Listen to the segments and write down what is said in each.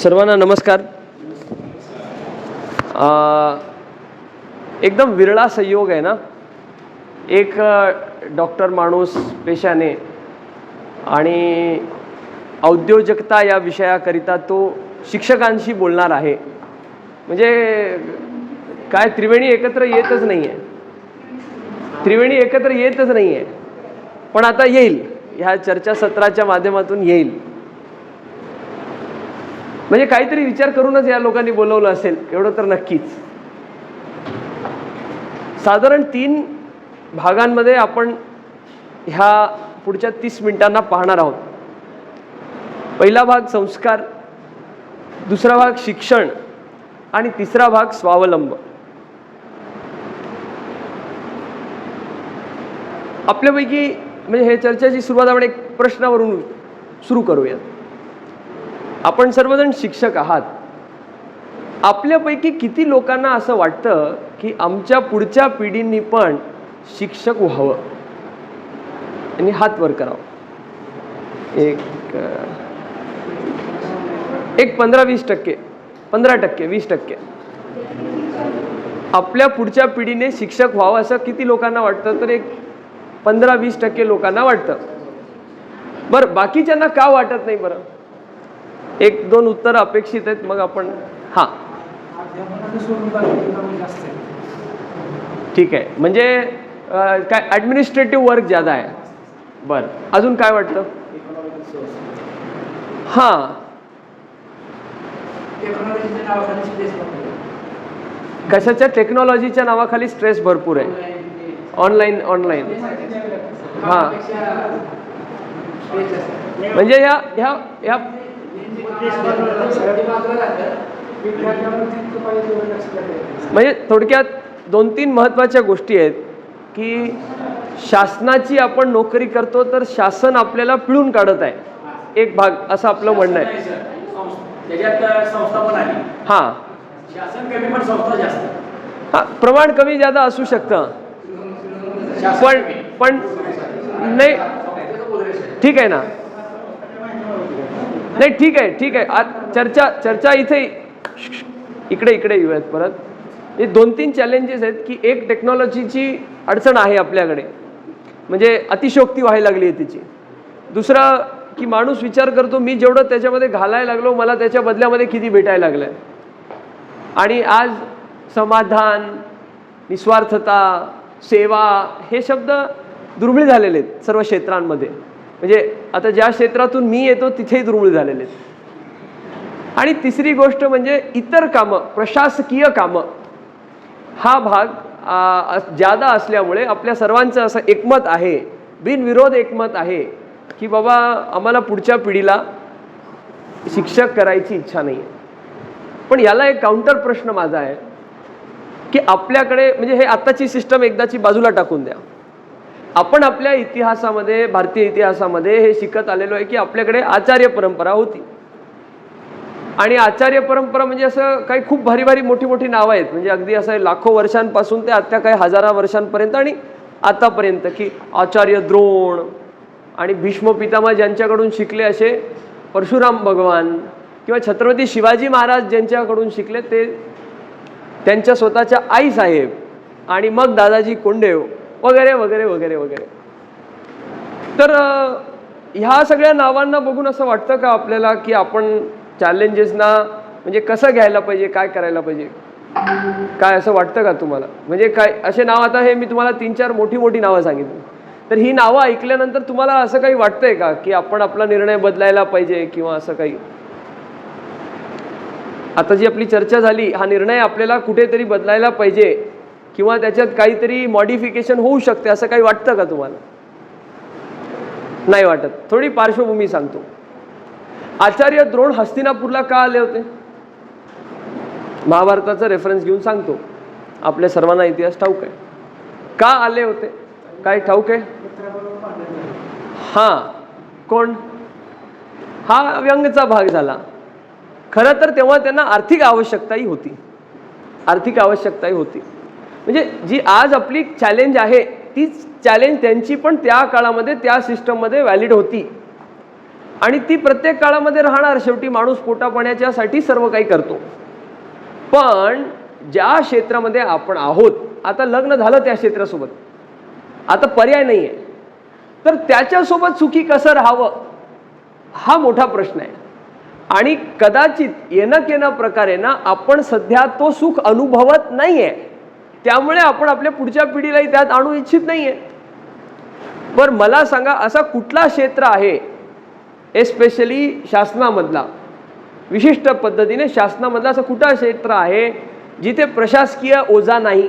सर्वांना नमस्कार. एकदम विरळा संयोग आहे ना, एक डॉक्टर माणूस पेशाने आणि औद्योजकता या विषयाकरिता तो शिक्षकांशी बोलणार आहे. म्हणजे काय त्रिवेणी एकत्र येतच नाही आहे, त्रिवेणी एकत्र येतच नाही आहे. पण आता येईल, ह्या चर्चासत्राच्या माध्यमातून येईल. म्हणजे काहीतरी विचार करूनच या लोकांनी बोलवलं असेल, एवढं तर नक्कीच. साधारण 3 भागांमध्ये आपण ह्या पुढच्या 30 मिनिटांना पाहणार आहोत. पहिला भाग संस्कार, दुसरा भाग शिक्षण आणि तिसरा भाग स्वावलंब. आपल्यापैकी म्हणजे हे चर्चेची सुरुवात आपण एक प्रश्नावरून सुरू करूया. आपण सर्वजण शिक्षक आहात. आपल्यापैकी किती लोकांना असं वाटतं की आमच्या पुढच्या पिढींनी पण शिक्षक व्हावं? आणि हात वर करावं. एक 15-20%, 15%, 20%. आपल्या पुढच्या पिढीने शिक्षक व्हावं असं किती लोकांना वाटतं? तर एक 15-20% लोकांना वाटतं. बरं, बाकीच्यांना का वाटत नाही? बरं, 1-2 उत्तर अपेक्षित आहेत, मग आपण. हां, ठीक आहे. म्हणजे काय ॲडमिनिस्ट्रेटिव्ह वर्क ज्यादा आहे. बरं, अजून काय वाटतं? हां, कशाच्या? टेक्नॉलॉजीच्या नावाखाली स्ट्रेस भरपूर आहे. ऑनलाईन हां, म्हणजे ह्या म्हणजे थोडक्यात 2-3 महत्त्वाच्या गोष्टी आहेत की शासनाची आपण नोकरी करतो तर शासन आपल्याला पिळून काढत आहे, एक भाग असं आपलं म्हणणं आहे. हां, हां, प्रमाण कमी जादा असू शकतं, पण नाही, ठीक आहे ना. नाही, ठीक आहे. चर्चा इथे इकडे येऊयात परत. हे 2-3 चॅलेंजेस आहेत की एक, टेक्नॉलॉजीची अडचण आहे आपल्याकडे, म्हणजे अतिशयोक्ती व्हायला लागली आहे तिची. दुसरा की माणूस विचार करतो मी जेवढं त्याच्यामध्ये घालायला लागलो मला त्याच्या बदल्यामध्ये किती भेटायला लागलंय. आणि आज समाधान, निस्वार्थता, सेवा हे शब्द दुर्मिळ झालेले आहेत सर्व क्षेत्रांमध्ये. म्हणजे आता ज्या क्षेत्रातून मी येतो तिथेही दुर्मिळ झालेले आहेत. आणि तिसरी गोष्ट म्हणजे इतर कामं, प्रशासकीय कामं, हा भाग ज्यादा असल्यामुळे आपल्या सर्वांचं असं एकमत आहे, बिनविरोध एकमत आहे की बाबा आम्हाला पुढच्या पिढीला शिक्षक करायची इच्छा नाही आहे. पण याला एक काउंटर प्रश्न माझा आहे की आपल्याकडे, म्हणजे हे आत्ताची सिस्टम एकदाची बाजूला टाकून द्या. आपण आपल्या इतिहासामध्ये, भारतीय इतिहासामध्ये हे शिकत आलेलो आहे की आपल्याकडे आचार्य परंपरा होती. आणि आचार्य परंपरा म्हणजे असं काही खूप भारी मोठी नावं आहेत, म्हणजे अगदी असं लाखो वर्षांपासून ते आता काही हजारा वर्षांपर्यंत आणि आतापर्यंत, की आचार्य द्रोण आणि भीष्म पितामह ज्यांच्याकडून शिकले असे परशुराम भगवान, किंवा छत्रपती शिवाजी महाराज ज्यांच्याकडून शिकले ते त्यांच्या स्वतःच्या आई साहेब, आणि मग दादाजी कोंडदेव वगैरे वगैरे वगैरे वगैरे. तर ह्या सगळ्या नावांना बघून असं वाटतं का आपल्याला की आपण चॅलेंजेसना म्हणजे कसं घ्यायला पाहिजे, काय करायला पाहिजे? काय असं वाटतं का तुम्हाला? म्हणजे काय असे नाव, आता हे मी तुम्हाला 3-4 मोठी नावं सांगितली, तर ही नावं ऐकल्यानंतर तुम्हाला असं काही वाटतंय का की आपण आपला निर्णय बदलायला पाहिजे किंवा असं काही? आता जी आपली चर्चा झाली, हा निर्णय आपल्याला कुठेतरी बदलायला पाहिजे किंवा त्याच्यात काहीतरी मॉडिफिकेशन होऊ शकते असं काही वाटतं का तुम्हाला? नाही वाटत. थोडी पार्श्वभूमी सांगतो. आचार्य द्रोण हस्तिनापूरला का आले होते? महाभारताचा रेफरन्स घेऊन सांगतो, आपल्या सर्वांना इतिहास ठाऊक आहे. का आले होते काय ठाऊक आहे? हां, कोण? हा व्यंगचा भाग झाला. खरं तर तेव्हा त्यांना आर्थिक आवश्यकताही होती. म्हणजे जी आज आपली चॅलेंज आहे तीच चॅलेंज त्यांची पण त्या काळामध्ये त्या सिस्टममध्ये व्हॅलिड होती. आणि ती प्रत्येक काळामध्ये राहणार. शेवटी माणूस पोटापाण्याच्यासाठी सर्व काही करतो. पण ज्या क्षेत्रामध्ये आपण आहोत, आता लग्न झालं त्या क्षेत्रासोबत, आता पर्याय नाही आहे, तर त्याच्यासोबत सुखी कसं राहावं हा मोठा प्रश्न आहे. आणि कदाचित येणं प्रकारे ना आपण सध्या तो सुख अनुभवत नाहीये, त्यामुळे आपण आपल्या पुढच्या पिढीलाही त्यात आणू इच्छित नाहीये. पण मला सांगा, असा कुठला क्षेत्र आहे एस्पेशली शासनामधला, विशिष्ट पद्धतीने शासनामधला असं कुठला क्षेत्र आहे जिथे प्रशासकीय ओझा नाही,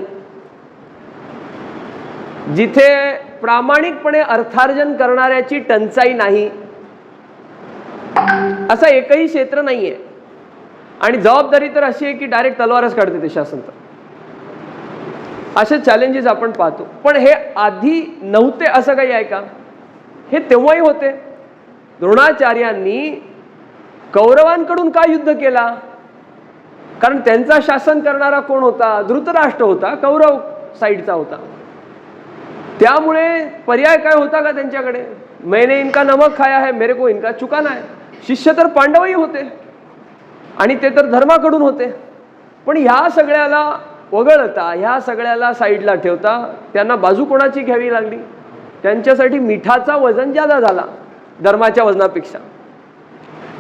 जिथे प्रामाणिकपणे अर्थार्जन करणाऱ्याची टंचाई नाही? असं एकही क्षेत्र नाहीये. आणि जबाबदारी तर अशी आहे की डायरेक्ट तलवारच काढते ते शासन. तर असे चॅलेंजेस आपण पाहतो. पण हे आधी नव्हते असं काही आहे का? हे तेव्हाही होते. द्रोणाचार्यांनी कौरवांकडून का युद्ध केला? कारण त्यांचा शासन करणारा कोण होता? धृतराष्ट्र होता, कौरव साईडचा होता. त्यामुळे पर्याय काय होता का त्यांच्याकडे? मैंने इनका नमक खाया है, मेरे को इनका चुकाना है. शिष्य तर पांडवही होते आणि ते तर धर्माकडून होते. पण ह्या सगळ्याला वगळता, ह्या सगळ्याला साईडला ठेवता त्यांना बाजू कोणाची घ्यावी लागली? त्यांच्यासाठी मिठाचा वजन जादा झाला धर्माच्या वजनापेक्षा.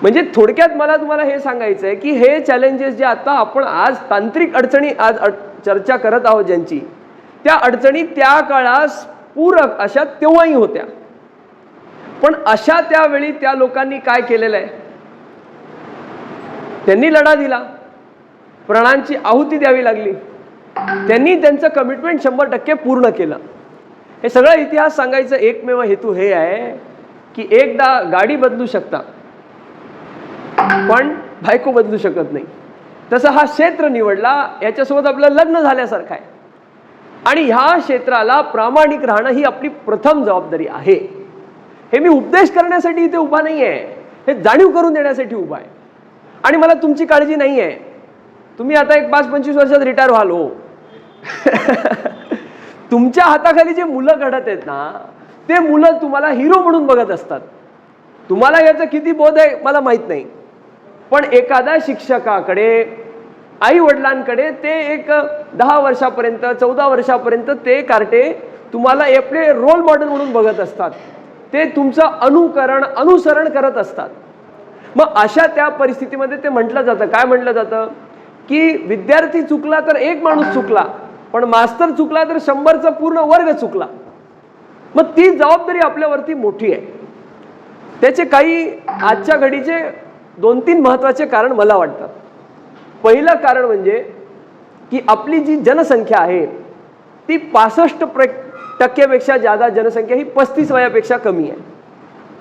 म्हणजे थोडक्यात मला तुम्हाला हे सांगायचं आहे की हे चॅलेंजेस जे आता आपण आज तांत्रिक अडचणी आज चर्चा करत आहोत ज्यांची, त्या अडचणी त्या काळास पूरक अशा तेव्हाही होत्या. पण अशा त्यावेळी त्या लोकांनी काय केलेलं आहे? त्यांनी लढा दिला, प्राणांची आहुती द्यावी लागली, त्यांनी त्यांचं कमिटमेंट 100% पूर्ण केलं. हे सगळं इतिहास सांगायचं एकमेव हेतू हे आहे की एकदा गाडी बदलू शकता पण बायको बदलू शकत नाही. तसं हा क्षेत्र निवडला, याच्यासोबत आपलं लग्न झाल्यासारखं आहे. आणि ह्या क्षेत्राला प्रामाणिक राहणं ही आपली प्रथम जबाबदारी आहे. हे मी उपदेश करण्यासाठी इथे उभा नाही आहे, हे जाणीव करून देण्यासाठी उभा आहे. आणि मला तुमची काळजी नाही आहे. तुम्ही आता एक 5-25 वर्षात रिटायर व्हाल हो. तुमच्या हाताखाली जे मुलं घडत आहेत ना, ते मुलं तुम्हाला हिरो म्हणून बघत असतात. तुम्हाला याचा किती बोध आहे मला माहित नाही, पण एखाद्या शिक्षकाकडे, आई वडिलांकडे ते एक 10 वर्षापर्यंत 14 वर्षापर्यंत ते कार्टे तुम्हाला आपले रोल मॉडेल म्हणून बघत असतात. ते तुमचं अनुसरण करत असतात. मग अशा त्या परिस्थितीमध्ये ते म्हटलं जातं, काय म्हटलं जातं की विद्यार्थी चुकला तर एक माणूस चुकला, पण मास्तर चुकला तर 100चा पूर्ण वर्ग चुकला. मग ती जबाबदारी आपल्यावरती मोठी आहे. त्याचे काही आजच्या घडीचे 2-3 महत्वाचे कारण मला वाटतात. पहिलं कारण म्हणजे की आपली जी जनसंख्या आहे ती 65% जादा जनसंख्या ही 35 वयापेक्षा कमी आहे.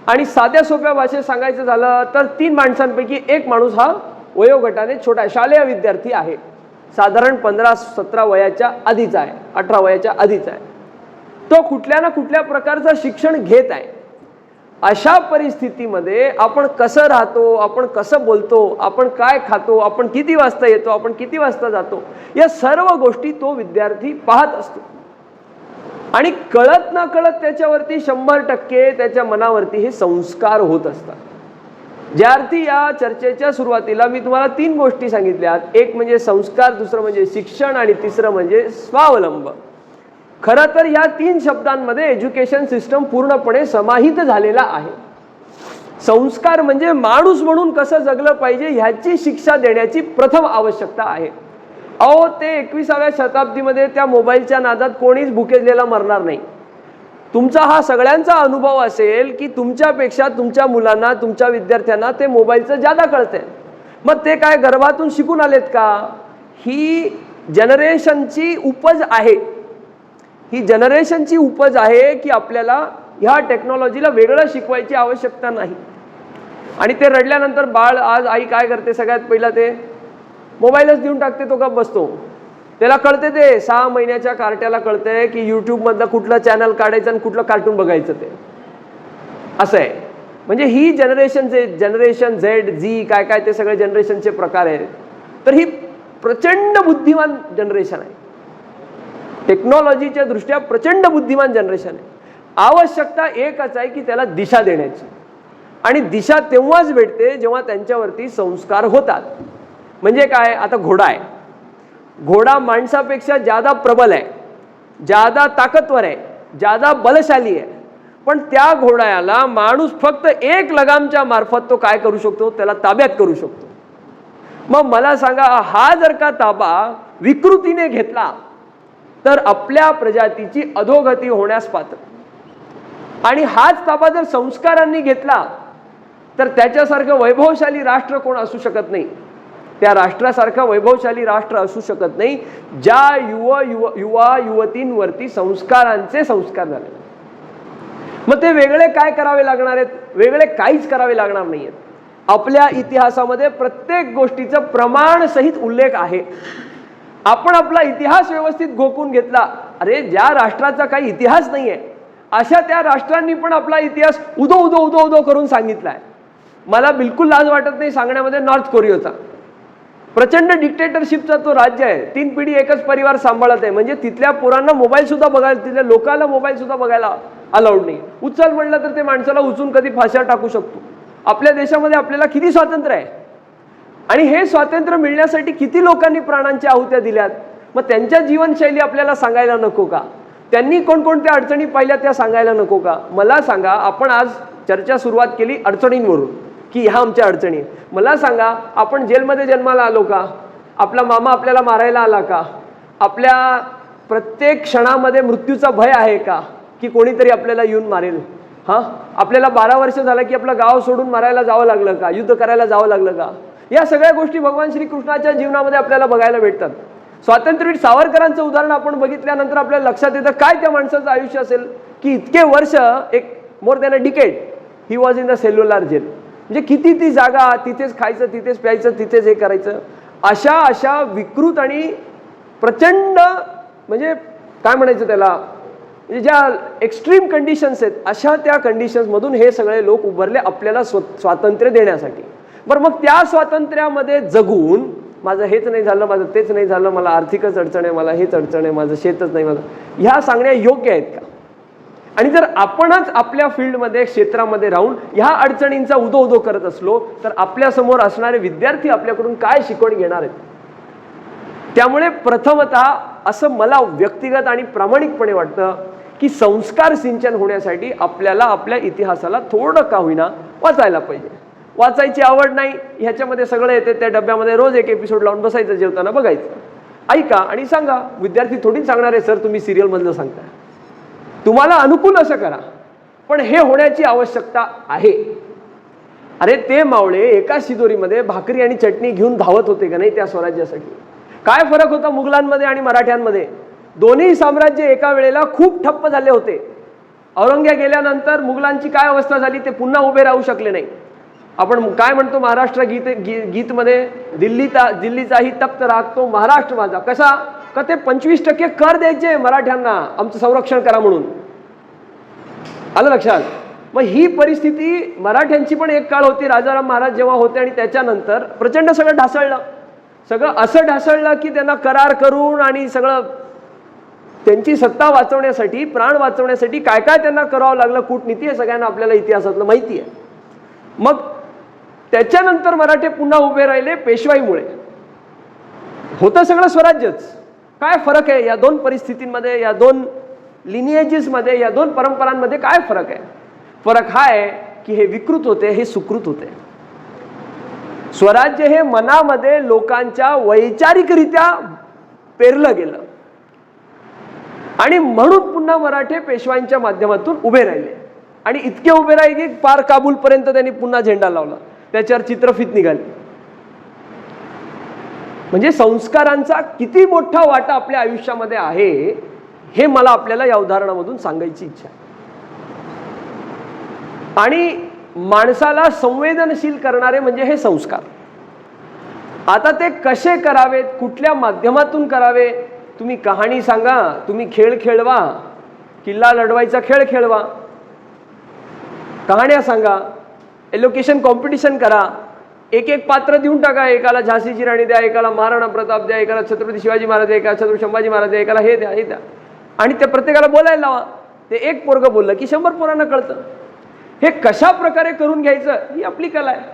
आणि साध्या सोप्या भाषेत सांगायचं झालं तर 3 माणसांपैकी 1 माणूस हा वयोगटाने छोटा शालेय विद्यार्थी आहे. साधारण 15-17 वयाच्या आधीचा आहे, 18 वयाच्या आधीचा आहे. तो कुठल्या ना कुठल्या प्रकारचं शिक्षण घेत आहे. अशा परिस्थितीमध्ये आपण कसं राहतो, आपण कसं बोलतो, आपण काय खातो, आपण किती वाजता येतो, आपण किती वाजता जातो, या सर्व गोष्टी तो विद्यार्थी पाहत असतो. आणि कळत ना कळत त्याच्यावरती 100% त्याच्या मनावरती हे संस्कार होत असतात. ज्या अर्थी या चर्चेच्या सुरुवातीला मी तुम्हाला 3 गोष्टी सांगितल्यात, एक म्हणजे संस्कार, दुसरं म्हणजे शिक्षण आणि तिसरं म्हणजे स्वावलंब. खरं तर या 3 शब्दांमध्ये एज्युकेशन सिस्टम पूर्णपणे समाहित झालेला आहे. संस्कार म्हणजे माणूस म्हणून कसं जगलं पाहिजे ह्याची शिक्षा देण्याची प्रथम आवश्यकता आहे. अहो, ते 21व्या शताब्दीमध्ये त्या मोबाईलच्या नादात कोणीच भुकेलेला मरणार नाही. तुमचा हा सगळ्यांचा अनुभव असेल की तुमच्यापेक्षा तुमच्या मुलांना, तुमच्या विद्यार्थ्यांना ते मोबाईलचं जादा कळतंय. मग ते काय गर्भातून शिकून आलेत का? ही जनरेशनची उपज आहे. ही जनरेशनची उपज आहे की आपल्याला ह्या टेक्नॉलॉजीला वेगळं शिकवायची आवश्यकता नाही. आणि ते रडल्यानंतर बाळ आज आई काय करते, सगळ्यात पहिला ते मोबाईलच देऊन टाकते, तो गप बसतो. त्याला कळते, ते 6 महिन्याच्या कार्ट्याला कळतंय की यूट्यूबमधलं कुठलं चॅनल काढायचं आणि कुठलं कार्टून बघायचं ते असं आहे. म्हणजे ही जनरेशन झेड, झी, काय काय ते सगळे जनरेशनचे प्रकार आहेत. तर ही प्रचंड बुद्धिमान जनरेशन आहे. टेक्नॉलॉजीच्या दृष्ट्या प्रचंड बुद्धिमान जनरेशन आहे. आवश्यकता एकच आहे की त्याला दिशा देण्याची. आणि दिशा तेव्हाच भेटते जेव्हा त्यांच्यावरती संस्कार होतात. म्हणजे काय, आता घोडा आहे, घोडा माणसापेक्षा ज्यादा प्रबल आहे, ज्यादा ताकदवर आहे, ज्यादा बलशाली आहे, पण त्या घोड्याला माणूस फक्त एक लगामच्या मार्फत तो काय करू शकतो, त्याला ताब्यात करू शकतो. मग मला सांगा, हा जर का ताबा विकृतीने घेतला तर आपल्या प्रजातीची अधोगती होण्यास पात्र. आणि हाच ताबा जर संस्कारांनी घेतला तर त्याच्यासारखं वैभवशाली राष्ट्र कोण असू शकत नाही. त्या राष्ट्रासारखं वैभवशाली राष्ट्र असू शकत नाही ज्या युवा युवतींवरती संस्कारांचे संस्कार झाले. मग ते वेगळे काय करावे लागणार आहेत, वेगळे काहीच करावे लागणार नाहीयेत. आपल्या इतिहासामध्ये प्रत्येक गोष्टीचं प्रमाण सहित उल्लेख आहे. आपण आपला इतिहास व्यवस्थित घोकून घेतला, अरे ज्या राष्ट्राचा काही इतिहास नाहीये अशा त्या राष्ट्रांनी पण आपला इतिहास उदो उदो उदो उदो करून सांगितलाय. मला बिलकुल लाज वाटत नाही सांगण्यामध्ये नॉर्थ कोरियाचा प्रचंड डिक्टेटरशिपचा तो राज्य आहे, 3 पिढी एकच परिवार सांभाळत आहे. म्हणजे तिथल्या पोरांना मोबाईल सुद्धा बघायला, तिथल्या लोकांना मोबाईल सुद्धा बघायला अलाउड नाही. उचल म्हणलं तर ते माणसाला उचलून कधी फाश्यावर टाकू शकतो. आपल्या देशामध्ये आपल्याला किती स्वातंत्र्य आहे आणि हे स्वातंत्र्य मिळण्यासाठी किती लोकांनी प्राणांच्या आहुत्या दिल्यात. मग त्यांच्या जीवनशैली आपल्याला सांगायला नको का, त्यांनी कोणकोणत्या अडचणी पाहिल्या त्या सांगायला नको का. मला सांगा, आपण आज चर्चा सुरुवात केली अडचणींवरून की ह्या आमच्या अडचणी. मला सांगा, आपण जेलमध्ये जन्माला आलो का, आपला मामा आपल्याला मारायला आला का, आपल्या प्रत्येक क्षणामध्ये मृत्यूचा भय आहे का की कोणीतरी आपल्याला येऊन मारेल. आपल्याला 12 वर्ष झालं की आपलं गाव सोडून मारायला जावं लागलं का, युद्ध करायला जावं लागलं का. या सगळ्या गोष्टी भगवान श्रीकृष्णाच्या जीवनामध्ये आपल्याला बघायला भेटतात. स्वातंत्र्यवीर सावरकरांचं उदाहरण आपण बघितल्यानंतर आपल्याला लक्षात येतं काय त्या माणसाचं आयुष्य असेल की इतके वर्ष, एक more than a decade he was in the cellular jail. म्हणजे किती ती जागा, तिथेच खायचं, तिथेच प्यायचं, तिथेच हे करायचं. अशा विकृत आणि प्रचंड, म्हणजे काय म्हणायचं त्याला, म्हणजे ज्या एक्स्ट्रीम कंडिशन्स आहेत अशा त्या कंडिशन्समधून हे सगळे लोक उभारले आपल्याला स्वातंत्र्य देण्यासाठी. बरं, मग त्या स्वातंत्र्यामध्ये जगून माझं हेच नाही झालं, माझं तेच नाही झालं, मला आर्थिकच अडचण आहे, मला हेच अडचण आहे, माझं शेतच नाही, माझं, ह्या सांगण्या योग्य आहेत का. आणि जर आपणच आपल्या फील्डमध्ये, क्षेत्रामध्ये राहून ह्या अडचणींचा उदो उदो करत असलो तर आपल्यासमोर असणारे विद्यार्थी आपल्याकडून काय शिकवण घेणार आहेत. त्यामुळे प्रथमतः असं मला व्यक्तिगत आणि प्रामाणिकपणे वाटतं की संस्कार सिंचन होण्यासाठी आपल्याला आपल्या इतिहासाला थोडं का होईना वाचायला पाहिजे. वाचायची आवड नाही ह्याच्यामध्ये सगळं येते, त्या डब्यामध्ये रोज एक एपिसोड लावून बसायचं, जेवताना बघायचं. ऐका आणि सांगा. विद्यार्थी थोडीच सांगणार आहे सर तुम्ही सिरियल मधलं सांगताय, तुम्हाला अनुकूल असं करा, पण हे होण्याची आवश्यकता आहे. अरे ते मावळे एका शिदोरीमध्ये भाकरी आणि चटणी घेऊन धावत होते का नाही त्या स्वराज्यासाठी. काय फरक होता मुघलांमध्ये आणि मराठ्यांमध्ये. दोन्ही साम्राज्य एका वेळेला खूप ठप्प झाले होते. औरंग्या गेल्यानंतर मुघलांची काय अवस्था झाली, ते पुन्हा उभे राहू शकले नाही. आपण काय म्हणतो महाराष्ट्र गीतमध्ये, दिल्लीचाही तप्त राखतो महाराष्ट्र माझा. कसा का ते 25% कर द्यायचे मराठ्यांना आमचं संरक्षण करा म्हणून. आलं लक्षात. मग ही परिस्थिती मराठ्यांची पण एक काळ होती, राजाराम महाराज जेव्हा होते, आणि त्याच्यानंतर प्रचंड सगळं ढासळलं. सगळं असं ढासळलं की त्यांना करार करून आणि सगळं त्यांची सत्ता वाचवण्यासाठी, प्राण वाचवण्यासाठी काय काय त्यांना करावं लागलं, कूटनीती, हे सगळ्यांना आपल्याला इतिहासातलं माहिती आहे. मग त्याच्यानंतर मराठे पुन्हा उभे राहिले पेशवाईमुळे. होतं सगळं स्वराज्यच. काय फरक आहे या दोन परिस्थितींमध्ये, या दोन लिनिएजेसमध्ये, या दोन परंपरांमध्ये काय फरक आहे. फरक हा आहे की हे विकृत होते, हे सुकृत होते. स्वराज्य हे मनामध्ये लोकांच्या वैचारिकरित्या पेरलं गेलं आणि म्हणून पुन्हा मराठे पेशवाईंच्या माध्यमातून उभे राहिले. आणि इतके उभे राहिले की पार काबूलपर्यंत त्यांनी पुन्हा झेंडा लावला, त्याच्यावर चित्रफित निघाली. म्हणजे संस्कारांचा किती मोठा वाटा आपल्या आयुष्यामध्ये आहे हे मला आपल्याला या उदाहरणामधून सांगायची इच्छा आहे. आणि माणसाला संवेदनशील करणारे म्हणजे हे संस्कार. आता ते कसे करावेत, कुठल्या माध्यमातून करावे. तुम्ही कहाणी सांगा, तुम्ही खेळ खेळवा, किल्ला लढवायचा खेळ खेळवा, कहाण्या सांगा, एलोकेशन कॉम्पिटिशन करा, एक एक पात्र देऊन टाका. एकाला झाशीची राणी द्या, एकाला महाराणा प्रताप द्या, एकाला छत्रपती शिवाजी महाराज द्या, एकाला छत्रपती संभाजी महाराज द्या, एकाला हे द्या, हे द्या, आणि त्या प्रत्येकाला बोलायला लावा. ते एक पोरगं बोललं की 100 पोरांना कळतं. हे कशा प्रकारे करून घ्यायचं ही आपली कला आहे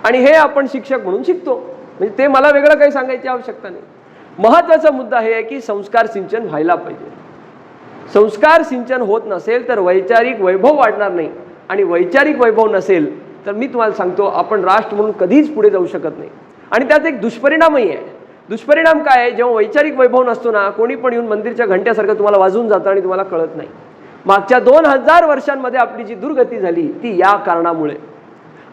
आणि हे आपण शिक्षक म्हणून शिकतो. म्हणजे ते मला वेगळं काही सांगायची आवश्यकता नाही. महत्त्वाचा मुद्दा हे आहे की संस्कार सिंचन व्हायला पाहिजे. संस्कार सिंचन होत नसेल तर वैचारिक वैभव वाढणार नाही आणि वैचारिक वैभव नसेल तर मी तुम्हाला सांगतो आपण राष्ट्र म्हणून कधीच पुढे जाऊ शकत नाही. आणि त्यात एक दुष्परिणामही आहे. दुष्परिणाम काय आहे, जेव्हा वैचारिक वैभव नसतो ना, कोणी पण येऊन मंदिरच्या घंट्यासारखं तुम्हाला वाजून जातं आणि तुम्हाला कळत नाही. मागच्या 2000 वर्षांमध्ये आपली जी दुर्गती झाली ती या कारणामुळे.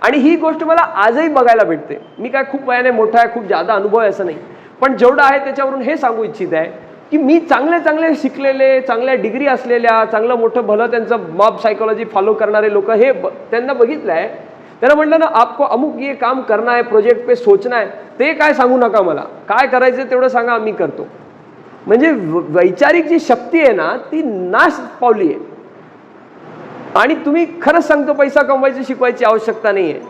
आणि ही गोष्ट मला आजही बघायला भेटते. मी काय खूप वयाने मोठा आहे, खूप जादा अनुभव आहे असं नाही, पण जेवढं आहे त्याच्यावरून हे सांगू इच्छित आहे की मी चांगले चांगले शिकलेले, चांगल्या डिग्री असलेल्या, चांगलं मोठं भलं त्यांचं मॉब सायकोलॉजी फॉलो करणारे लोक हे त्यांना बघितलं आहे. त्यांना म्हटलं ना आपको अमुक ये काम करना है, प्रोजेक्ट पे सोचना है, ते काय सांगू नका, मला काय करायचं तेवढं सांगा मी करतो. म्हणजे वैचारिक जी शक्ती आहे ना ती नाश पावली आहे. आणि तुम्ही खरंच सांगतो पैसा कमवायची शिकवायची आवश्यकता नाही आहे,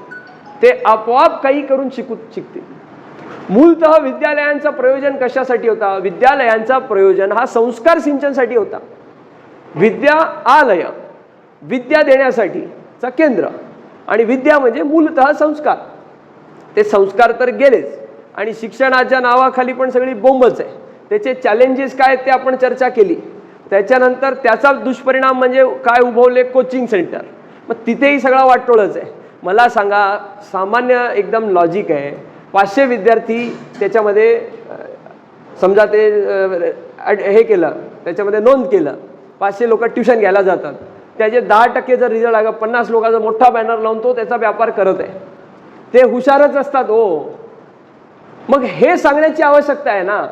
ते आपोआप काही करून शिकतील. मूलतः विद्यालयांचं प्रयोजन कशासाठी होता? विद्यालयांचा प्रयोजन हा संस्कार सिंचनसाठी होता. विद्यालय विद्या देण्यासाठीचं केंद्र आणि विद्या म्हणजे मूलतः संस्कार. ते संस्कार तर गेलेच आणि शिक्षणाच्या नावाखाली पण सगळी बोंबच आहे. त्याचे चॅलेंजेस काय ते आपण चर्चा केली. त्याच्यानंतर त्याचा दुष्परिणाम म्हणजे काय उभवले, कोचिंग सेंटर. मग तिथेही सगळा वाटोळच आहे. मला सांगा, सामान्य एकदम लॉजिक आहे, 500 विद्यार्थी त्याच्यामध्ये समजा ते हे केलं, त्याच्यामध्ये नोंद केलं, 500 लोक ट्युशन घ्यायला जातात, त्याचे 10% जर रिझल्ट आला, 50 लोकांचा मोठा बॅनर लावून तो त्याचा व्यापार करत आहे. ते हुशारच असतात हो. मग हे सांगण्याची आवश्यकता आहे ना,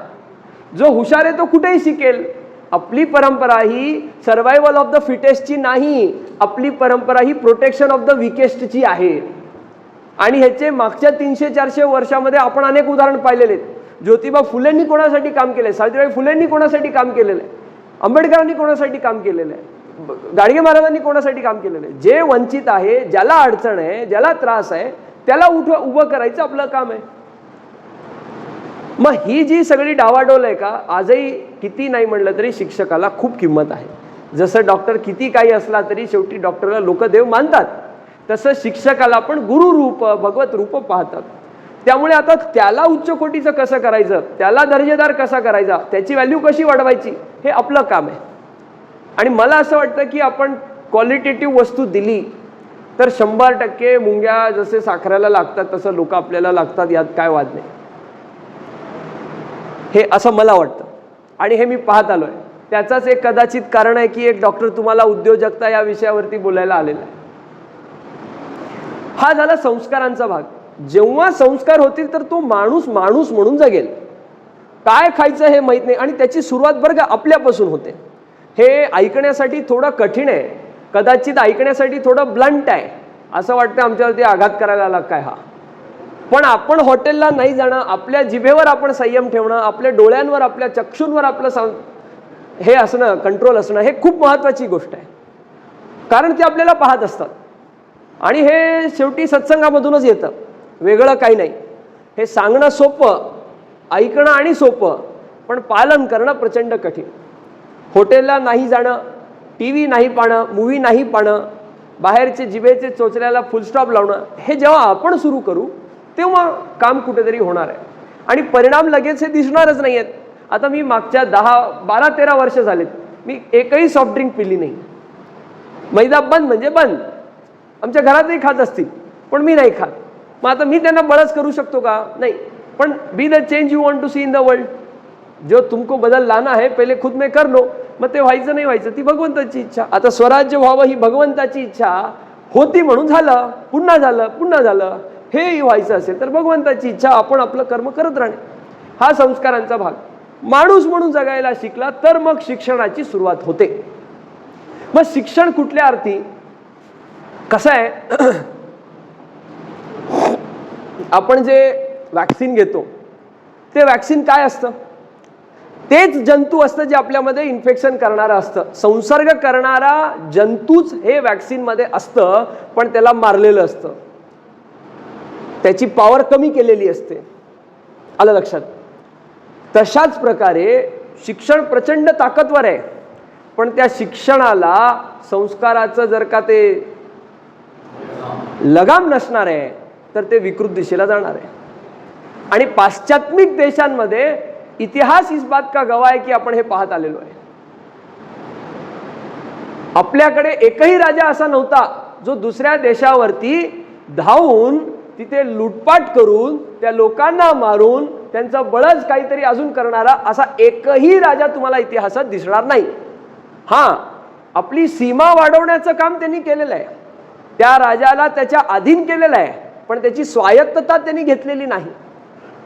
जो हुशार आहे तो कुठेही शिकेल. आपली परंपरा ही सर्व्हायव्हल ऑफ द फिटेस्टची नाही, आपली परंपरा ही प्रोटेक्शन ऑफ द विकेस्टची आहे. आणि ह्याचे मागच्या 300-400 वर्षामध्ये आपण अनेक उदाहरण पाहिलेले आहेत. ज्योतिबा फुलेंनी कोणासाठी काम केलंय, सावित्रीबाई फुलेंनी कोणासाठी काम केलेलं आहे, आंबेडकरांनी कोणासाठी काम केलेलं आहे, गाडगे महाराजांनी कोणासाठी काम केलेलं आहे. जे वंचित आहे, ज्याला अडचण आहे, ज्याला त्रास आहे, त्याला उभं करायचं आपलं काम आहे. मग ही जी सगळी डावाडोल आहे का, आजही किती नाही म्हणलं तरी शिक्षकाला खूप किंमत आहे. जसं डॉक्टर किती काही असला तरी शेवटी डॉक्टरला लोक देव मानतात, तसं शिक्षकाला पण गुरु रूप, भगवत रूप पाहतात. त्यामुळे आता त्याला उच्च कोटीचं कसं करायचं, त्याला दर्जेदार कसा करायचा, त्याची व्हॅल्यू कशी वाढवायची, हे आपलं काम आहे. आणि मला असं वाटतं की आपण क्वालिटेटिव्ह वस्तू दिली तर 100% मुंग्या जसे साखरेला लागतात तसं लोक आपल्याला लागतात, यात काय वाद नाही. हे असं मला वाटतं आणि हे मी पाहत आलोय. त्याचाच एक कदाचित कारण आहे की एक डॉक्टर तुम्हाला उद्योजकता या विषयावरती बोलायला आलेला आहे. हा झाला संस्कारांचा भाग. जेव्हा संस्कार होतील तर तो माणूस माणूस म्हणून जगेल. काय खायचं हे माहित नाही आणि त्याची सुरुवात बरं का आपल्यापासून होते. हे ऐकण्यासाठी थोडं कठीण आहे, कदाचित ऐकण्यासाठी थोडं ब्लंट आहे, असं वाटतं आमच्यावरती आघात करायला आला काय हा. पण आपण हॉटेलला नाही जाणं, आपल्या जिभेवर आपण संयम ठेवणं, आपल्या डोळ्यांवर, आपल्या चक्षूंवर आपलं हे असणं, कंट्रोल असणं, हे खूप महत्त्वाची गोष्ट आहे. कारण ते आपल्याला पाहत असतात आणि हे शेवटी सत्संगामधूनच येतं, वेगळं काही नाही. हे सांगणं सोपं, ऐकणं आणि सोपं, पण पालन करणं प्रचंड कठीण. हॉटेलला नाही जाणं, टी व्ही नाही पाहणं, मूवी नाही पाहणं, बाहेरचे जिभेचे चोचल्याला फुलस्टॉप लावणं, हे जेव्हा आपण सुरू करू तेव्हा काम कुठेतरी होणार आहे आणि परिणाम लगेच हे दिसणारच नाही आहेत. आता मी मागच्या 12-13 वर्ष झालेत मी एकही सॉफ्ट ड्रिंक पिली नाही. मैदा बंद म्हणजे बंद. आमच्या घरातही खात असतील पण मी नाही खात. मग आता मी त्यांना बळच करू शकतो का? नाही. पण be the change you want to see in the world. जो तुमको बदल लाना है पहिले खुद में कर लो. मग ते व्हायचं नाही व्हायचं ती भगवंताची इच्छा. आता स्वराज्य व्हावं ही भगवंताची इच्छा होती म्हणून झालं, पुन्हा झालं, पुन्हा झालं. हे व्हायचं असेल तर भगवंताची इच्छा, आपण आपलं कर्म करत राहणे, हा संस्कारांचा भाग. माणूस म्हणून जगायला शिकला तर मग शिक्षणाची सुरुवात होते. मग शिक्षण कुठल्या अर्थी कसं आहे, आपण जे वॅक्सिन घेतो ते वॅक्सिन काय असतं? तेच जंतू असतं जे आपल्यामध्ये इन्फेक्शन करणारं असतं. संसर्ग करणारा जंतूच हे वॅक्सिनमध्ये असतं, पण त्याला मारलेलं असतं, त्याची पॉवर कमी केलेली असते. आलं लक्षात? तशाच प्रकारे शिक्षण प्रचंड ताकदवर आहे, पण त्या शिक्षणाला संस्काराचं जर का ते लगाम नसणार आहे तर ते विकृत दिशेला जाणार आहे. आणि पाश्चात्मिक देशांमध्ये इतिहास इस बात का गवाह आहे की आपण हे पाहत आलेलो आहे. आपल्याकडे एकही राजा असा नव्हता जो दुसऱ्या देशावरती धावून तिथे लुटपाट करून त्या लोकांना मारून त्यांचं बळच काहीतरी अजून करणारा असा एकही राजा तुम्हाला इतिहासात दिसणार नाही. हां, आपली सीमा वाढवण्याचं काम त्यांनी केलेलं आहे, त्या राजाला त्याच्या अधीन केलेलं आहे, पण त्याची स्वायत्तता त्यांनी घेतलेली नाही.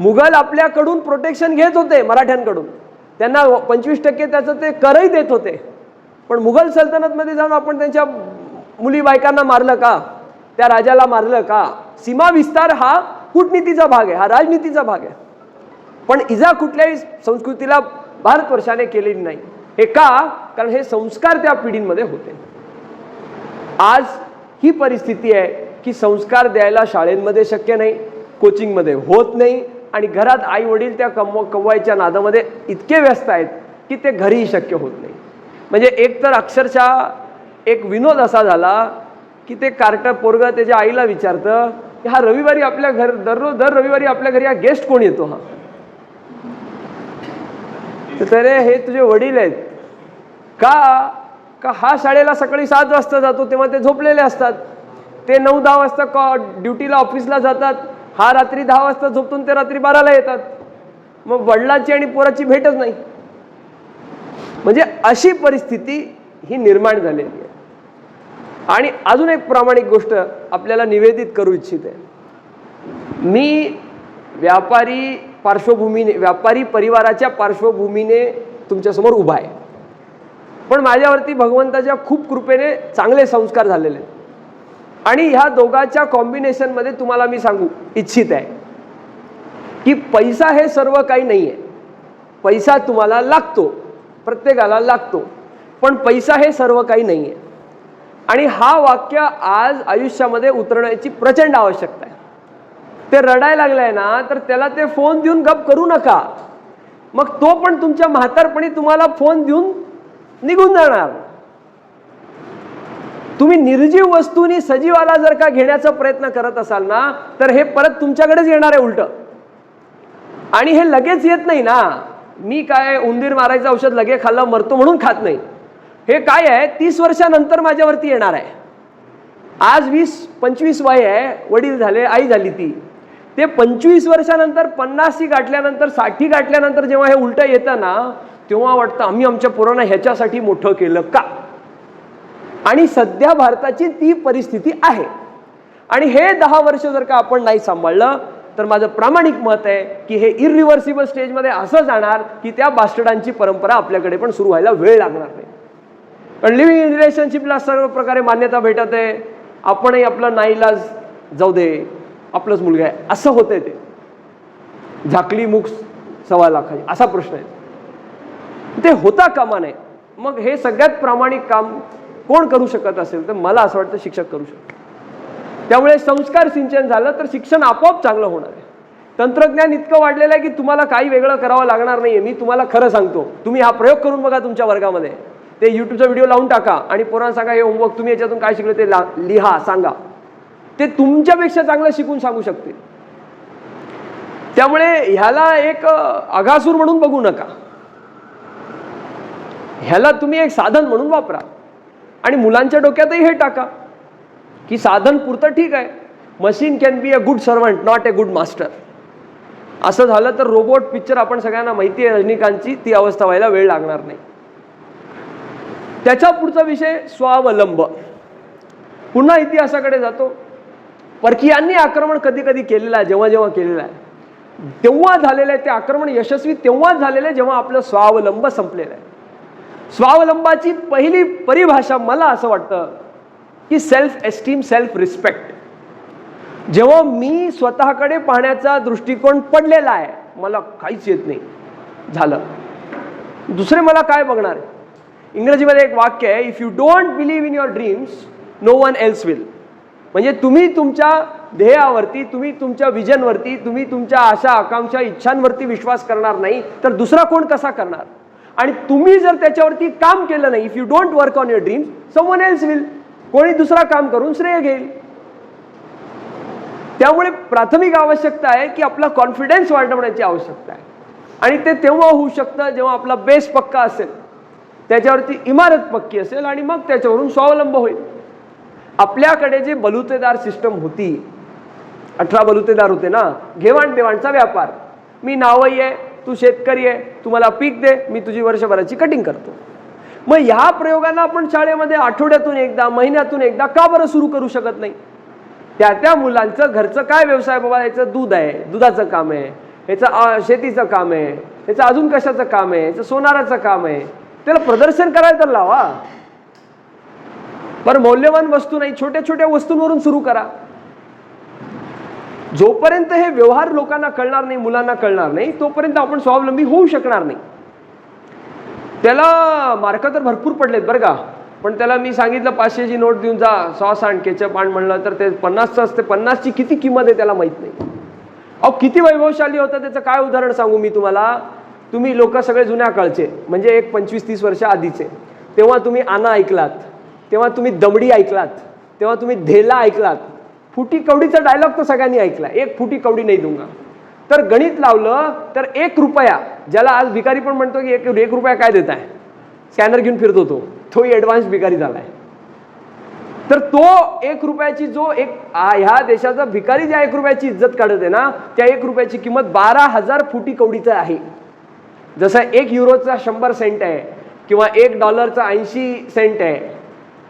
मुघल आपल्याकडून प्रोटेक्शन घेत होते मराठ्यांकडून, त्यांना 25% त्याचं ते करही देत होते. पण मुघल सल्तनतमध्ये जाऊन आपण त्यांच्या मुली बायकांना मारलं का, त्या राजाला मारलं का? सीमा विस्तार हा कूटनीतीचा भाग आहे, हा राजनीतीचा भाग आहे, पण इजा कुठल्याही संस्कृतीला भारतवर्षाने केलेली नाही. हे का? कारण हे संस्कार त्या पिढींमध्ये होते. आज ही परिस्थिती आहे की संस्कार द्यायला शाळेमध्ये शक्य नाही, कोचिंगमध्ये होत नाही, आणि घरात आई वडील त्या कमवायच्या नादामध्ये इतके व्यस्त आहेत की ते घरीही शक्य होत नाही. म्हणजे एक तर अक्षरशः एक विनोद असा झाला की ते कार्टर पोरगं त्याच्या आईला विचारतं की हा रविवारी आपल्या दर रविवारी आपल्या घरी हा गेस्ट कोण येतो? हा तर हे तुझे वडील आहेत का हा शाळेला सकाळी 7 वाजता जातो तेव्हा ते झोपलेले असतात, ते 9-10 वाजता ड्युटीला ऑफिसला जातात, हा रात्री 10 वाजता झोपतून ते रात्री 12ला येतात, मग वडिलांची आणि पोराची भेटच नाही. म्हणजे अशी परिस्थिती ही निर्माण झालेली आहे. आणि अजून एक प्रामाणिक गोष्ट आपल्याला निवेदित करू इच्छिते. मी व्यापारी परिवाराच्या पार्श्वभूमीने तुमच्यासमोर उभा आहे, पण माझ्यावरती भगवंताच्या खूप कृपेने चांगले संस्कार झालेले आहेत. आणि ह्या दोघांच्या कॉम्बिनेशनमध्ये तुम्हाला मी सांगू इच्छित आहे की पैसा हे सर्व काही नाही आहे. पैसा तुम्हाला लागतो, प्रत्येकाला लागतो, पण पैसा हे सर्व काही नाही आहे. आणि हा वाक्य आज आयुष्यामध्ये उतरण्याची प्रचंड आवश्यकता आहे. ते रडायला लागलाय ना, तर त्याला ते फोन देऊन गप करू नका. मग तो पण तुमच्या म्हातारपणी तुम्हाला फोन देऊन निघून जाणार. तुम्ही निर्जीव वस्तूंनी सजीवाला जर का घेण्याचा प्रयत्न करत असाल ना, तर हे परत तुमच्याकडेच येणार आहे उलट. आणि हे लगेच येत नाही ना. मी काय उंदीर मारायचं औषध लगेच खाल्लं मरतो म्हणून खात नाही. हे काय आहे, 30 वर्षानंतर माझ्यावरती येणार आहे. आज 20-25 वय आहे, वडील झाले, आई झाली ती. ते 25 वर्षानंतर 50 गाठल्यानंतर 60 गाठल्यानंतर जेव्हा हे उलट येतं ना, तेव्हा वाटतं आम्ही आमच्या पोरांना ह्याच्यासाठी मोठं केलं का. आणि सध्या भारताची ती परिस्थिती आहे. आणि हे 10 वर्ष जर का आपण नाही सांभाळलं तर माझं प्रामाणिक मत आहे की हे इरिव्हर्सिबल स्टेजमध्ये असं जाणार की त्या बास्टर्डांची परंपरा आपल्याकडे पण सुरू व्हायला वेळ लागणार नाही. पण लिव्हिंग इन रिलेशनशिपला सर्व प्रकारे मान्यता भेटत आहे, आपणही आपलं नाईलाज जाऊ दे, आपलंच मुलगा आहे असं होतंय. ते झाकली मुख 1.25 लाखाची असा प्रश्न आहे. ते होता कामा नये. मग हे सगळ्यात प्रामाणिक काम कोण करू शकत असेल तर मला असं वाटतं शिक्षक करू शकतो. त्यामुळे संस्कार सिंचन झालं तर शिक्षण आपोआप चांगलं होणार आहे. तंत्रज्ञान इतकं वाढलेलं आहे की तुम्हाला काही वेगळं करावं लागणार नाहीये. मी तुम्हाला खरं सांगतो, तुम्ही हा प्रयोग करून बघा तुमच्या वर्गामध्ये. ते युट्यूबचा व्हिडिओ लावून टाका आणि पोरांना सांगा हे होमवर्क तुम्ही याच्यातून काय शिकले ते लिहा, सांगा. ते तुमच्यापेक्षा चांगलं शिकून सांगू शकतील. त्यामुळे ह्याला एक अघासूर म्हणून बघू नका. ह्याला तुम्ही एक साधन म्हणून वापरा. आणि मुलांच्या डोक्यातही हे टाका की साधन पुरतं ठीक आहे, machine can be a good servant not a good master. असं झालं तर रोबोट पिक्चर आपण सगळ्यांना माहिती आहे रजनीकांतची, ती अवस्था व्हायला वेळ लागणार नाही. त्याचा पुढचा विषय स्वावलंब. पुन्हा इतिहासाकडे जातो. परकीयांनी आक्रमण कधी कधी केलेलं आहे, जेव्हा जेव्हा केलेलं आहे तेव्हा झालेलं आहे ते आक्रमण यशस्वी तेव्हाच झालेलं आहे जेव्हा आपलं स्वावलंब संपलेलं आहे. स्वावलंबाची पहिली परिभाषा मला असं वाटतं की सेल्फ एस्टीम, सेल्फ रिस्पेक्ट. जेव्हा मी स्वतःकडे पाहण्याचा दृष्टिकोन पडलेला आहे, मला काहीच येत नाही झालं, दुसरे मला काय बघणार आहे. इंग्रजीमध्ये एक वाक्य आहे, if you don't believe in your dreams no one else will. म्हणजे तुम्ही तुमच्या ध्येयावरती, तुम्ही तुमच्या विजनवरती, तुम्ही तुमच्या आशा आकांक्षा इच्छांवरती विश्वास करणार नाही तर दुसरा कोण कसा करणार. आणि तुम्ही जर त्याच्यावरती काम केलं नाही, if you don't work on your dreams someone else will, कोणी दुसरा काम करून श्रेय घेईल. त्यामुळे प्राथमिक आवश्यकता आहे की आपला कॉन्फिडन्स वाढवण्याची आवश्यकता आहे. आणि ते तेव्हा होऊ शकतं जेव्हा आपला बेस पक्का असेल, त्याच्यावरती इमारत पक्की असेल आणि मग त्याच्यावरून स्वावलंब होईल. आपल्याकडे जे बलुतेदार सिस्टम होती, 18 बलुतेदार होते ना, घेवाण-देवाणचा व्यापार. मी नावही आहे, तू शेतकरी आहे, तू मला पीक दे, मी तुझी वर्षभराची कटिंग करतो. मग ह्या प्रयोगांना आपण शाळेमध्ये आठवड्यातून एकदा, महिन्यातून एकदा का बरं सुरू करू शकत नाही? त्या मुलांचं घरचं काय व्यवसाय बाबा, याचं दूध आहे, दुधाचं काम आहे, ह्याचं शेतीचं काम आहे, ह्याचं अजून कशाचं काम आहे, ह्याचं सोनाराचं काम आहे, त्याला प्रदर्शन करायला तर लावा. बरं मौल्यवान वस्तू नाही, छोट्या छोट्या वस्तूंवरून सुरू करा. जोपर्यंत हे व्यवहार लोकांना कळणार नाही, मुलांना कळणार नाही, तोपर्यंत आपण स्वावलंबी होऊ शकणार नाही. त्याला मार्क तर भरपूर पडलेत बरं का, पण त्याला मी सांगितलं 500ची नोट देऊन जा, सॉस आण, केचप आण म्हणलं तर ते 50चं असते. 50ची किती किंमत आहे त्याला माहित नाही. अहो किती वैभवशाली होतं, त्याचं काय उदाहरण सांगू मी तुम्हाला. तुम्ही लोक सगळे जुन्या काळचे, म्हणजे एक 25-30 वर्ष आधीचे, तेव्हा तुम्ही आना ऐकलात, तेव्हा तुम्ही दमडी ऐकलात, तेव्हा तुम्ही धेला ऐकलात. फुटी कवडीचा डायलॉग तर सगळ्यांनी ऐकला, एक फुटी कवडी नाही दूंगा. तर गणित लावलं तर 1 रुपया, ज्याला आज भिकारी पण म्हणतो की 1 रुपया काय देत आहे, स्कॅनर घेऊन फिरतो तोही ॲडव्हान्स भिकारी झालाय. तर तो 1 रुपयाची जो ह्या देशाचा भिकारी ज्या 1 रुपयाची इज्जत काढत आहे ना, त्या 1 रुपयाची किंमत 12,000 फुटी कवडीचं आहे. जसं 1 युरोचा 100 सेंट आहे किंवा $1चा 80 सेंट आहे,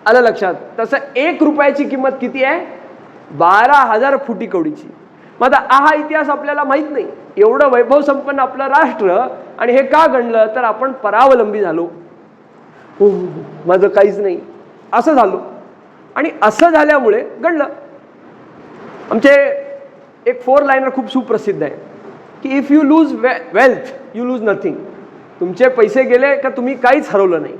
आलं लक्षात. तसं 1 रुपयाची किंमत किती आहे, 12,000 फुटी कवडीची. मग आता हा इतिहास आपल्याला माहित नाही. एवढं वैभव संपन्न आपलं राष्ट्र, आणि हे का गणलं तर आपण परावलंबी झालो. माझं काहीच नाही असं झालो, आणि असं झाल्यामुळे गणलं. आमचे एक 4 लाईनर खूप सुप्रसिद्ध आहे की if you lose wealth you lose nothing. तुमचे पैसे गेले का तुम्ही काहीच हरवलं नाही.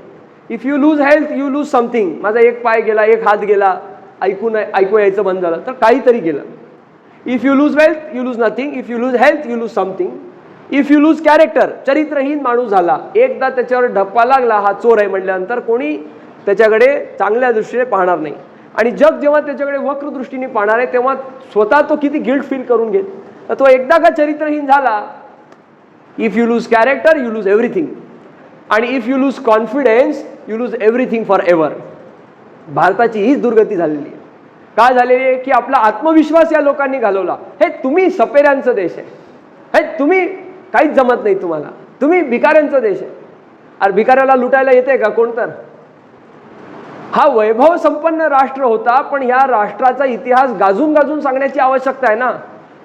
If you lose health you lose something. माझा 1 पाय गेला, 1 हात गेला, ऐकू यायचं बंद झालं तर काहीतरी गेलं. If you lose wealth you lose nothing, if you lose health you lose something, if you lose character. चरित्रहीन माणूस झाला, एकदा त्याच्यावर ढप्पा लागला हा चोर आहे म्हटल्यानंतर कोणी त्याच्याकडे चांगल्या दृष्टीने पाहणार नाही. आणि जग जेव्हा त्याच्याकडे वक्र दृष्टीने पाहणार आहे तेव्हा स्वतः तो किती गिल्ट फील करून घेईल. तर तो एकदा का चरित्रहीन झाला, if you lose character you lose everything, आणि if you lose confidence you lose everything forever. भारताची हीच दुर्गती झालेली आहे. काय झालेली आहे की आपला आत्मविश्वास या लोकांनी घालवला. हे तुम्ही सपेऱ्यांचं देश आहे, हे तुम्ही काहीच जमत नाही तुम्हाला, तुम्ही भिकाऱ्यांचा देश आहे. अरे भिकाऱ्याला लुटायला येते का कोण? तर हा वैभव संपन्न राष्ट्र होता, पण ह्या राष्ट्राचा इतिहास गाजून गाजून सांगण्याची आवश्यकता आहे ना.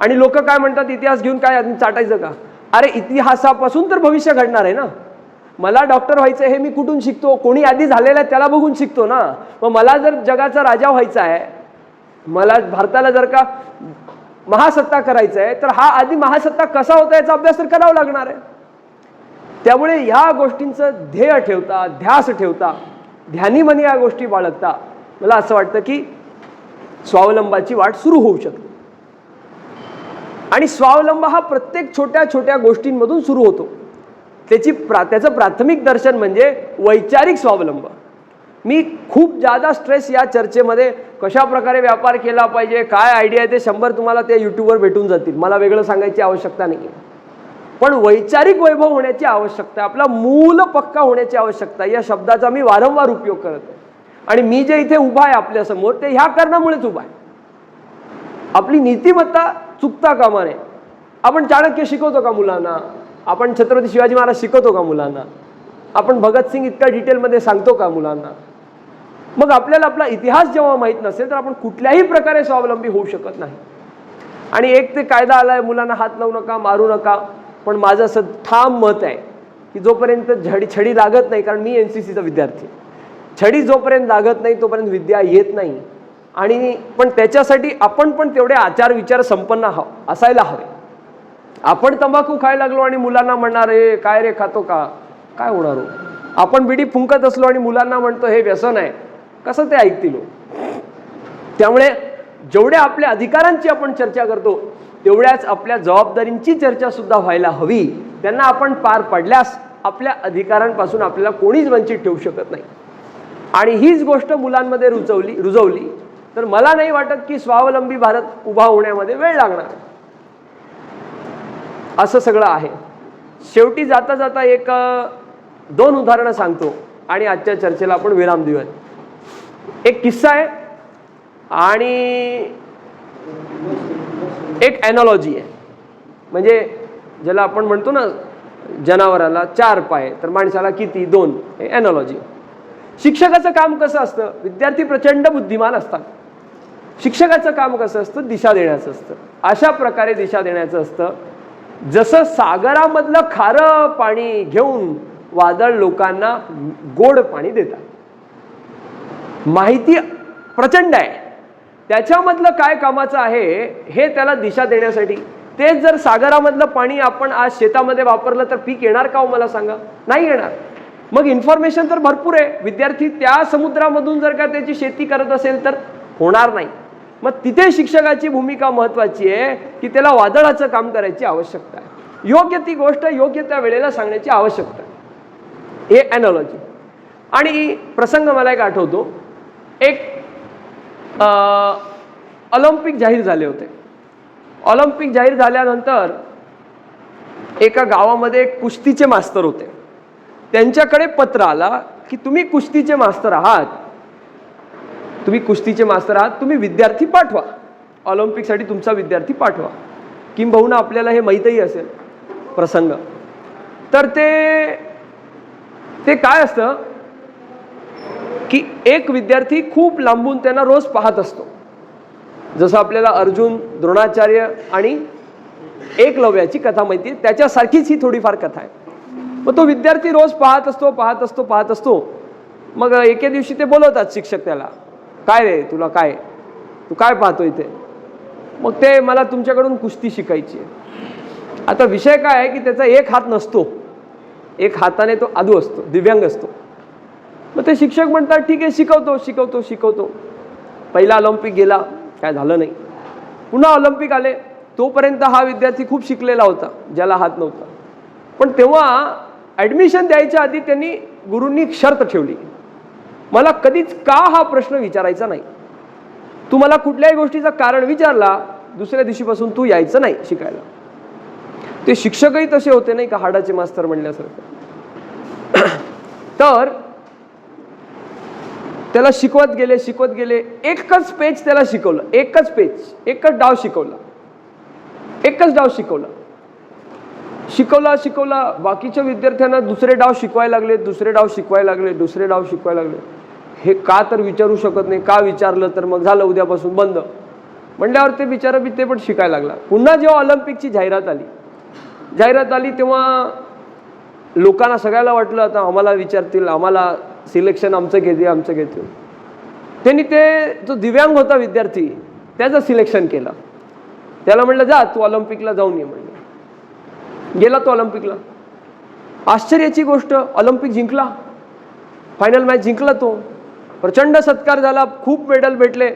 आणि लोक काय म्हणतात, इतिहास घेऊन काय चाटायचं का? अरे इतिहासापासून तर भविष्य घडणार आहे ना. मला डॉक्टर व्हायचं हे मी कुठून शिकतो? कोणी आधी झालेलं आहे त्याला बघून शिकतो ना. मग मला जर जगाचा राजा व्हायचा आहे, मला भारताला जर का महासत्ता करायचं आहे, तर हा आधी महासत्ता कसा होता याचा अभ्यास तर करावा लागणार आहे. त्यामुळे ह्या गोष्टींचं ध्येय ठेवता, ध्यास ठेवता, ध्यानीमनी या गोष्टी बाळगता, मला असं वाटतं की स्वावलंबाची वाट सुरू होऊ शकते. आणि स्वावलंब हा प्रत्येक छोट्या छोट्या गोष्टींमधून सुरू होतो. त्याचं प्राथमिक दर्शन म्हणजे वैचारिक स्वावलंब. मी खूप जादा स्ट्रेस या चर्चेमध्ये कशा प्रकारे व्यापार केला पाहिजे, काय आयडिया आहे ते 100 तुम्हाला त्या यूट्यूबवर भेटून जातील. मला वेगळं सांगायची आवश्यकता नाही. पण वैचारिक वैभव होण्याची आवश्यकता, आपला मूल पक्का होण्याची आवश्यकता, या शब्दाचा मी वारंवार उपयोग करत आहे. आणि मी जे इथे उभा आहे आपल्यासमोर ते ह्या कारणामुळेच उभा आहे. आपली नीतिमत्ता चुकता कामा नये. आपण चाणक्य शिकवतो का मुलांना? आपण छत्रपती शिवाजी महाराज शिकवतो का मुलांना? आपण भगतसिंग इतका डिटेलमध्ये सांगतो का मुलांना? मग आपल्याला आपला इतिहास जेव्हा माहीत नसेल तर आपण कुठल्याही प्रकारे स्वावलंबी होऊ शकत नाही. आणि एक ते कायदा आलाय, मुलांना हात लावू नका, मारू नका. पण माझं असं ठाम मत आहे की जोपर्यंत छडी लागत नाही, कारण मी NCCचा विद्यार्थी, छडी जोपर्यंत लागत नाही तोपर्यंत विद्या येत नाही. आणि पण त्याच्यासाठी आपण पण तेवढे आचार विचार संपन्न असायला हवे. आपण तंबाखू खायला लागलो आणि मुलांना म्हणणार हे काय रे खातो का, काय होणार हो? आपण बिडी फुंकत असलो आणि मुलांना म्हणतो हे व्यसन आहे, कसं ते ऐकतील? त्यामुळे जेवढ्या आपल्या अधिकारांची आपण चर्चा करतो तेवढ्याच आपल्या जबाबदारींची चर्चा सुद्धा व्हायला हवी. त्यांना आपण पार पडल्यास आपल्या अधिकारांपासून आपल्याला कोणीच वंचित ठेवू शकत नाही. आणि हीच गोष्ट मुलांमध्ये रुजवली तर मला नाही वाटत की स्वावलंबी भारत उभा होण्यामध्ये वेळ लागणार. असं सगळं आहे. शेवटी जाता जाता एक 2 उदाहरणं सांगतो आणि आजच्या चर्चेला आपण विराम देऊयात. एक किस्सा आहे आणि एक ॲनॉलॉजी आहे. म्हणजे ज्याला आपण म्हणतो ना, जनावराला 4 पाय तर माणसाला किती? 2. हे ॲनॉलॉजी. शिक्षकाचं काम कसं असतं? विद्यार्थी प्रचंड बुद्धिमान असतात. शिक्षकाचं काम कसं असतं? दिशा देण्याचं असतं. अशा प्रकारे दिशा देण्याचं असतं जसं सागरामधलं खारं पाणी घेऊन वादळ लोकांना गोड पाणी देतात. माहिती प्रचंड आहे, त्याच्यामधलं काय कामाचं आहे हे त्याला दिशा देण्यासाठी. तेच जर सागरामधलं पाणी आपण आज शेतामध्ये वापरलं तर पीक येणार का हो? मला सांगा, नाही येणार. मग इन्फॉर्मेशन तर भरपूर आहे, विद्यार्थी त्या समुद्रामधून जर का त्याची शेती करत असेल तर होणार नाही. मग तिथे शिक्षकाची भूमिका महत्वाची आहे की त्याला वादळाचं काम करायची आवश्यकता आहे. योग्य ती गोष्ट योग्य त्या वेळेला सांगण्याची आवश्यकता आहे. हे ॲनॉलॉजी. आणि प्रसंग मला एक आठवतो. एक ऑलिम्पिक जाहीर झाले होते. ऑलिम्पिक जाहीर झाल्यानंतर एका गावामध्ये एक कुस्तीचे मास्तर होते. त्यांच्याकडे पत्र आला की तुम्ही कुस्तीचे मास्तर आहात, तुम्ही कुस्तीचे मास्तर आहात, तुम्ही विद्यार्थी पाठवा, ऑलिम्पिकसाठी तुमचा विद्यार्थी पाठवा. किंबहुना आपल्याला हे माहीतही असेल प्रसंग. तर ते काय असतं की एक विद्यार्थी खूप लांबून त्यांना रोज पाहत असतो. जसं आपल्याला अर्जुन, द्रोणाचार्य आणि एकलव्याची कथा माहिती आहे, त्याच्यासारखीच ही थोडीफार कथा आहे. मग तो विद्यार्थी रोज पाहत असतो. मग एके दिवशी ते बोलवतात शिक्षक त्याला, काय रे तुला काय, तू काय पाहतोय ते? मग ते मला तुमच्याकडून कुस्ती शिकायची आहे. आता विषय काय आहे की त्याचा एक हात नसतो, एक हाताने तो आदू असतो, दिव्यांग असतो. मग ते शिक्षक म्हणतात ठीक आहे, शिकवतो. पहिला ऑलिम्पिक गेला, काय झालं नाही. पुन्हा ऑलिम्पिक आले, तोपर्यंत हा विद्यार्थी खूप शिकलेला होता ज्याला हात नव्हता. पण तेव्हा ॲडमिशन द्यायच्या आधी त्यांनी गुरूंनी शर्त ठेवली, मला कधीच का हा प्रश्न विचारायचा नाही. तू मला कुठल्याही गोष्टीचं कारण विचारला, दुसऱ्या दिवशीपासून तू यायचं नाही शिकायला. ते शिक्षकही तसे होते नाही का, हाडाचे मास्तर म्हणल्यासारखं. तर त्याला शिकवत गेले. एकच पेज त्याला शिकवलं, एकच डाव शिकवला. बाकीच्या विद्यार्थ्यांना दुसरे डाव शिकवायला लागले. हे का तर विचारू शकत नाही, का विचारलं तर मग झालं उद्यापासून बंद म्हणल्यावर ते बिचारा ते पण शिकायला लागला. पुन्हा जेव्हा ऑलिम्पिकची जाहिरात आली तेव्हा लोकांना सगळ्याला वाटलं आता आम्हाला विचारतील, आम्हाला सिलेक्शन आमचं घेतील. त्यांनी ते जो दिव्यांग होता विद्यार्थी त्याचं सिलेक्शन केलं. त्याला म्हणलं जा तू ऑलिम्पिकला जाऊन ये म्हणलं. गेला तो ऑलिम्पिकला. आश्चर्याची गोष्ट, ऑलिम्पिक जिंकला, फायनल मॅच जिंकला तो. प्रचंड सत्कार झाला, खूप मेडल भेटले,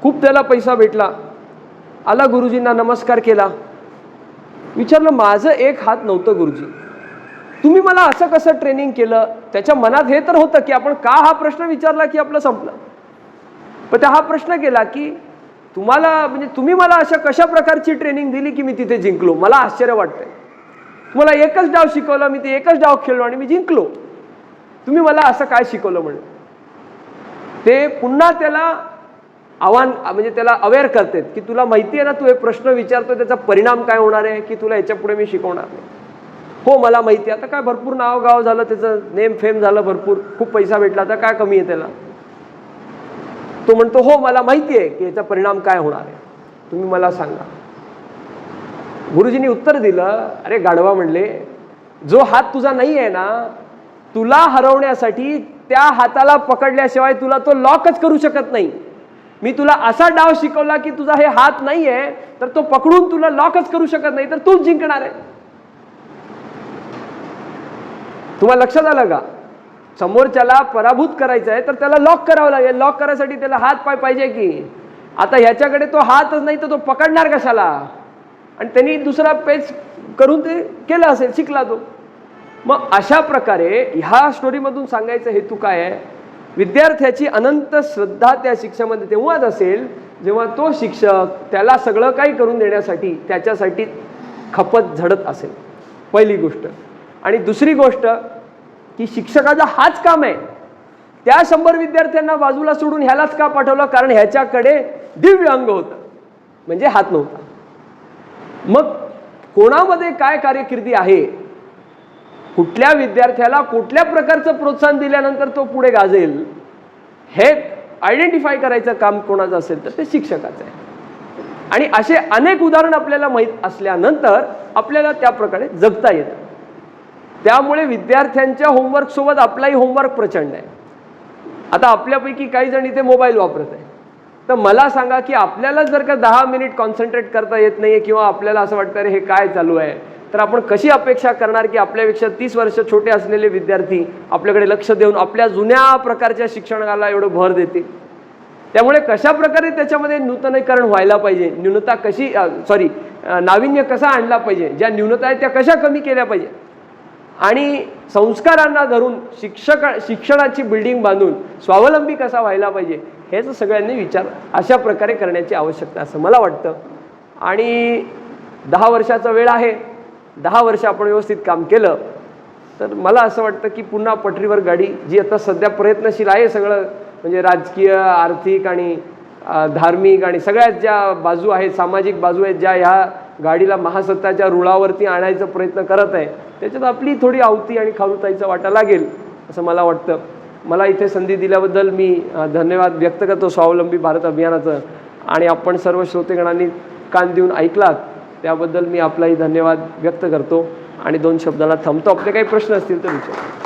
खूप त्याला पैसा भेटला. आला गुरुजींना नमस्कार केला. विचारलं माझं एक हात नव्हतं गुरुजी, तुम्ही मला असं कसं ट्रेनिंग केलं? त्याच्या मनात हे तर होतं की आपण का हा प्रश्न विचारला की आपलं संपलं. पण त्या हा प्रश्न केला की तुम्ही मला अशा कशा प्रकारची ट्रेनिंग दिली की मी तिथे जिंकलो. मला आश्चर्य वाटतंय, तुम्हाला एकच डाव शिकवला, मी ते एकच डाव खेळलो आणि मी जिंकलो. तुम्ही मला असं काय शिकवलं म्हणून. ते पुन्हा त्याला त्याला अवेअर करतात की तुला माहिती आहे ना, तू हे प्रश्न विचारतो त्याचा परिणाम काय होणार आहे, की तुला याच्या पुढे मी शिकवणार नाही. हो मला माहिती आहे. आता काय भरपूर नाव झालं, त्याचं नेम फेम झालं, भरपूर खूप पैसा भेटला, आता काय कमी आहे त्याला. तो म्हणतो हो मला माहिती आहे की याचा परिणाम काय होणार आहे, तुम्ही मला सांगा. गुरुजींनी उत्तर दिलं, अरे गाढवा म्हणले, जो हात तुझा नाही आहे ना, तुला हरवण्यासाठी त्या हाताला पकडल्याशिवाय तुला तो लॉकच करू शकत नाही. मी तुला असा डाव शिकवला की तुझा हे हात नाहीये तर तो पकडून तुला लॉकच करू शकत नाही, तर तूच जिंकणार आहे. तुम्हाला लक्षात आलं का? समोरच्याला पराभूत करायचं आहे तर त्याला लॉक करावं लागेल. लॉक करायसाठी त्याला हात पाय पाहिजे की. आता ह्याच्याकडे तो हातच नाही तर तो पकडणार कशाला. आणि त्यांनी दुसरा पेच करून ते केलं असेल, शिकला तो. मग अशा प्रकारे ह्या स्टोरीमधून सांगायचा हेतू काय आहे विद्यार्थ्याची अनंत श्रद्धा त्या शिक्षकामध्ये तेव्हाच असेल जेव्हा तो शिक्षक त्याला सगळं काही करून देण्यासाठी त्याच्यासाठी खपत झडत असेल, पहिली गोष्ट. आणि दुसरी गोष्ट की शिक्षकाचा हाच काम आहे, त्या 100 विद्यार्थ्यांना बाजूला सोडून ह्यालाच का पाठवलं, कारण ह्याच्याकडे दिव्य अंग होतं म्हणजे हात नव्हता. मग कोणामध्ये काय कार्यकिर्दी आहे, कुठल्या विद्यार्थ्याला कुठल्या प्रकारचं प्रोत्साहन दिल्यानंतर तो पुढे गाजेल हे आयडेंटिफाय करायचं काम कोणाचं असेल तर ते शिक्षकाचं आहे. आणि असे अनेक उदाहरण आपल्याला माहीत असल्यानंतर आपल्याला त्या प्रकारे जगता येतं. त्यामुळे विद्यार्थ्यांच्या होमवर्क सोबत आपलाही होमवर्क प्रचंड आहे. आता आपल्यापैकी काही जण इथे मोबाईल वापरत आहे, तर मला सांगा की आपल्याला जर का 10 मिनिट कॉन्सन्ट्रेट करता येत नाहीये किंवा आपल्याला असं वाटतं अरे हे काय चालू आहे, तर आपण कशी अपेक्षा करणार की आपल्यापेक्षा 30 वर्ष छोटे असलेले विद्यार्थी आपल्याकडे लक्ष देऊन आपल्या जुन्या प्रकारच्या शिक्षणाला एवढं भर देतील. त्यामुळे कशा प्रकारे त्याच्यामध्ये नूतनीकरण व्हायला पाहिजे, नाविन्य कसा आणला पाहिजे, ज्या न्यूनता आहेत त्या कशा कमी केल्या पाहिजे आणि संस्कारांना धरून शिक्षणाची बिल्डिंग बांधून स्वावलंबी कसा व्हायला पाहिजे हेच सगळ्यांनी विचार अशा प्रकारे करण्याची आवश्यकता असं मला वाटतं. आणि 10 वर्षाचा वेळ आहे, 10 वर्ष आपण व्यवस्थित काम केलं तर मला असं वाटतं की पुन्हा पटरीवर गाडी जी आता सध्या प्रयत्नशील आहे, सगळं म्हणजे राजकीय, आर्थिक आणि धार्मिक आणि सगळ्यात ज्या बाजू आहेत, सामाजिक बाजू आहेत, ज्या ह्या गाडीला महासत्ताच्या रुळावरती आणायचा प्रयत्न करत आहे, त्याच्यात आपली थोडी आवती आणि खालुताईचा वाटा लागेल असं मला वाटतं. मला इथे संधी दिल्याबद्दल मी धन्यवाद व्यक्त करतो स्वावलंबी भारत अभियानाचं. आणि आपण सर्व श्रोतेगणांनी कान देऊन ऐकलात त्याबद्दल मी आपलाही धन्यवाद व्यक्त करतो आणि 2 शब्दांना थांबतो. आपले काही प्रश्न असतील तर विचारा.